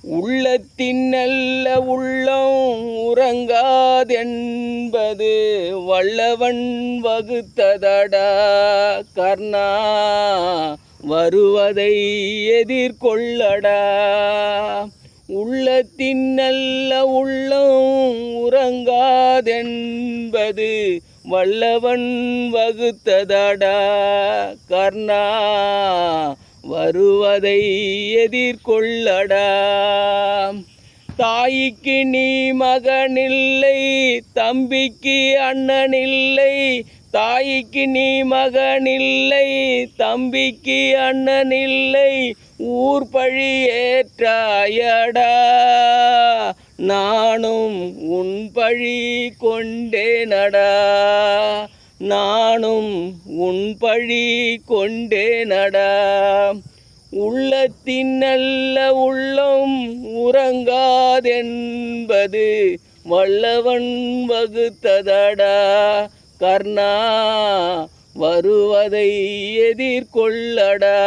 உள்ளத்தின் நல்ல உள்ளம் உறங்காதென்பது வல்லவன் வகுத்ததடா கர்ணா, வருவதை எதிர்கொள்ளடா. உள்ளத்தின் நல்ல உள்ளம் உறங்காதென்பது வல்லவன் வகுத்ததடா கர்ணா, வருவதை எதிர்கொள்ளடா. தாய்க்கு நீ மகனில்லை, தம்பிக்கு அண்ணனில்லை. தாய்க்கு நீ மகனில்லை, தம்பிக்கு அண்ணனில்லை. ஊர் பழி ஏற்றாயடா, நானும் உன் பழி கொண்டேனடா. நானும் உன் பழி கொண்டேனடா. உள்ளத்தின் நல்ல உள்ளம் உறங்காதென்பது வல்லவன் வகுத்ததடா கர்ணா, வருவதை எதிர்கொள்ளடா.